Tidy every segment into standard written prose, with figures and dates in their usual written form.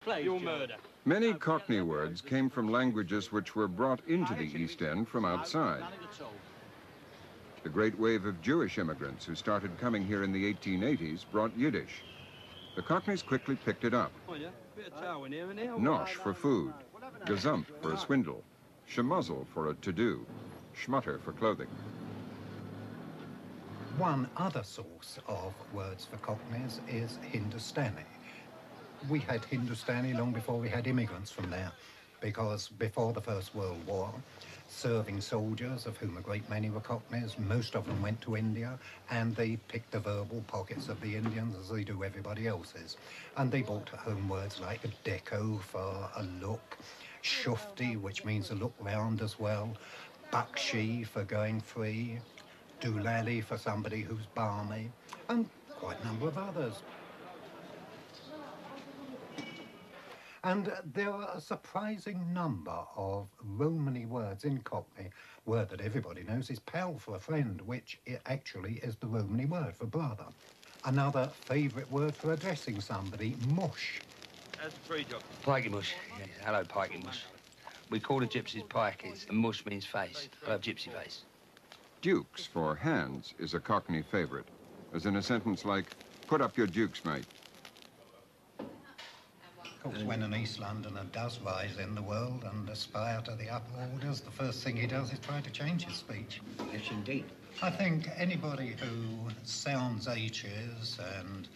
You'll murder. Many Cockney words came from languages which were brought into the East End from outside. The great wave of Jewish immigrants who started coming here in the 1880s brought Yiddish. The Cockneys quickly picked it up. Nosh for food, gazump for a swindle, schmuzzle for a to-do, schmutter for clothing. One other source of words for Cockneys is Hindustani. We had Hindustani long before we had immigrants from there, because before the First World War, serving soldiers, of whom a great many were Cockneys, most of them went to India, and they picked the verbal pockets of the Indians as they do everybody else's. And they brought home words like deco for a look, shufti, which means a look round as well, bakshi for going free, doolally for somebody who's balmy, and quite a number of others. And there are a surprising number of Romany words in Cockney. Word that everybody knows is pal for a friend, which actually is the Romany word for brother. Another favourite word for addressing somebody, mush. That's the free job. Pikey mush. Yeah, hello, pikey mush. We call the gypsies pikeys, and mush means face. Hello, gypsy face. Dukes for hands is a Cockney favourite, as in a sentence like, put up your dukes, mate. Of course, when an East Londoner does rise in the world and aspire to the upper orders, the first thing he does is try to change his speech. Yes, indeed. I think anybody who sounds H's and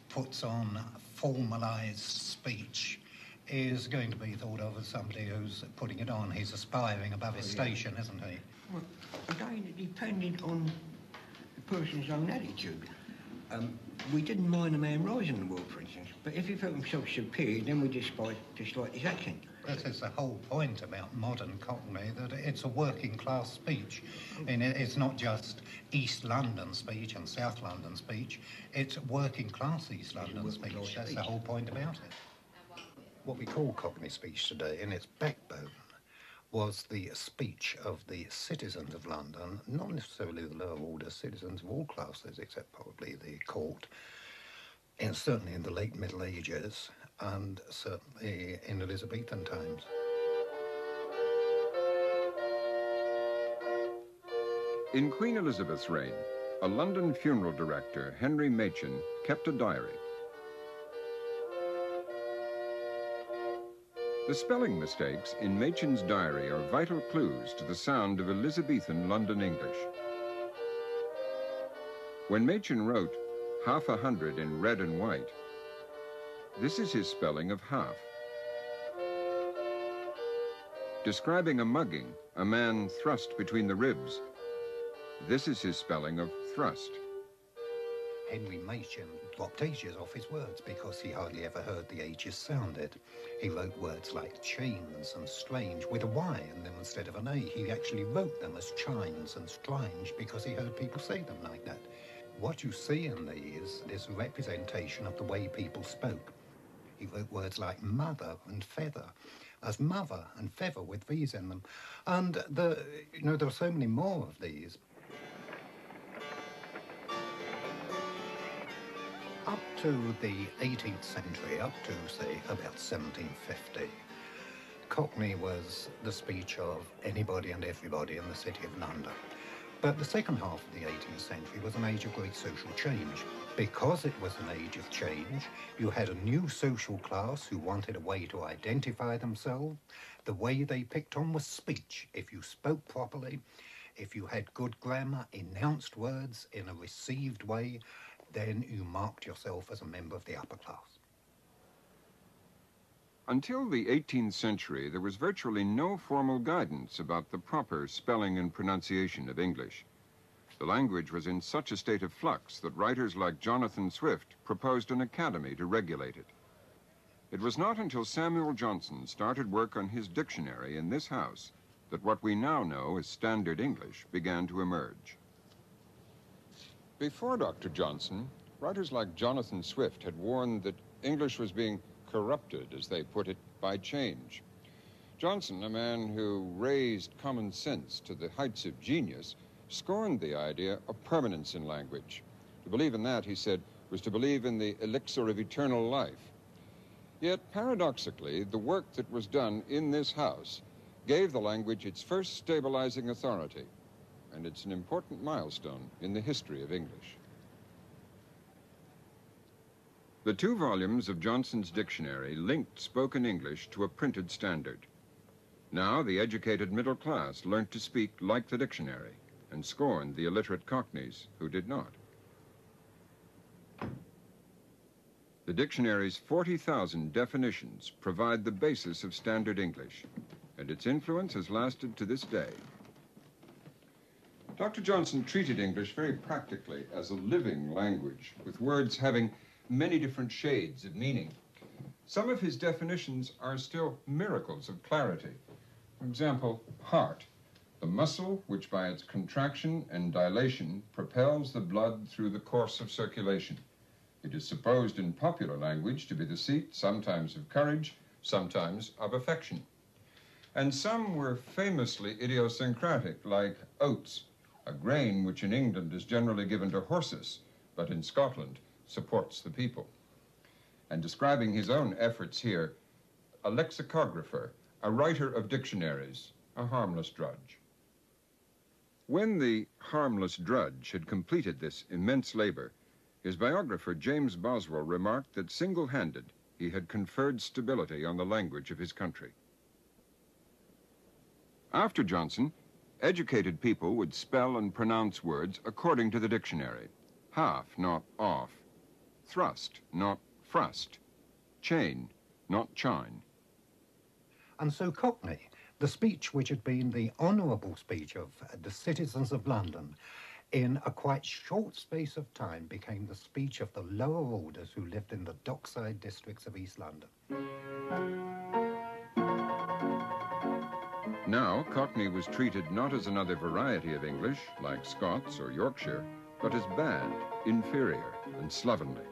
puts on formalised speech is going to be thought of as somebody who's putting it on. He's aspiring above his station, isn't he? Well, again, it depended on the person's own attitude. We didn't mind a man rising in the world, for instance, but if he felt himself superior, then we disliked his accent. This is the whole point about modern Cockney, that it's a working class speech. And it's not just East London speech and South London speech, it's working class East London speech. That's the whole point about it. What we call Cockney speech today, in its backbone, was the speech of the citizens of London, not necessarily the lower order citizens of all classes, except probably the court, and certainly in the late Middle Ages, and certainly in Elizabethan times. In Queen Elizabeth's reign, a London funeral director, Henry Machin, kept a diary. The spelling mistakes in Machin's diary are vital clues to the sound of Elizabethan London English. When Machin wrote half a hundred in red and white, this is his spelling of half. Describing a mugging, a man thrust between the ribs, this is his spelling of thrust. Henry Machin dropped H's off his words because he hardly ever heard the H's sounded. He wrote words like chains and strange with a Y in them instead of an A. He actually wrote them as chines and strange because he heard people say them like that. What you see in these is a representation of the way people spoke. He wrote words like mother and feather as mother and feather with V's in them. And there are so many more of these. Up to the 18th century, up to, say, about 1750, Cockney was the speech of anybody and everybody in the City of London. But the second half of the 18th century was an age of great social change. Because it was an age of change, you had a new social class who wanted a way to identify themselves. The way they picked on was speech. If you spoke properly, if you had good grammar, enounced words in a received way, then you marked yourself as a member of the upper class. Until the 18th century, there was virtually no formal guidance about the proper spelling and pronunciation of English. The language was in such a state of flux that writers like Jonathan Swift proposed an academy to regulate it. It was not until Samuel Johnson started work on his dictionary in this house that what we now know as Standard English began to emerge. Before Dr. Johnson, writers like Jonathan Swift had warned that English was being corrupted, as they put it, by change. Johnson, a man who raised common sense to the heights of genius, scorned the idea of permanence in language. To believe in that, he said, was to believe in the elixir of eternal life. Yet, paradoxically, the work that was done in this house gave the language its first stabilizing authority, and it's an important milestone in the history of English. The 2 volumes of Johnson's dictionary linked spoken English to a printed standard. Now the educated middle class learnt to speak like the dictionary and scorned the illiterate Cockneys who did not. The dictionary's 40,000 definitions provide the basis of standard English, and its influence has lasted to this day. Dr. Johnson treated English very practically as a living language, with words having many different shades of meaning. Some of his definitions are still miracles of clarity. For example, heart, the muscle which by its contraction and dilation propels the blood through the course of circulation. It is supposed in popular language to be the seat sometimes of courage, sometimes of affection. And some were famously idiosyncratic, like oats, a grain which in England is generally given to horses, but in Scotland supports the people. And describing his own efforts here, a lexicographer, a writer of dictionaries, a harmless drudge. When the harmless drudge had completed this immense labor, his biographer James Boswell remarked that single-handed he had conferred stability on the language of his country. After Johnson, educated people would spell and pronounce words according to the dictionary. Half, not off. Thrust, not frust. Chain, not chine. And so Cockney, the speech which had been the honourable speech of the citizens of London, in a quite short space of time became the speech of the lower orders who lived in the dockside districts of East London. Now, Cockney was treated not as another variety of English, like Scots or Yorkshire, but as bad, inferior, and slovenly.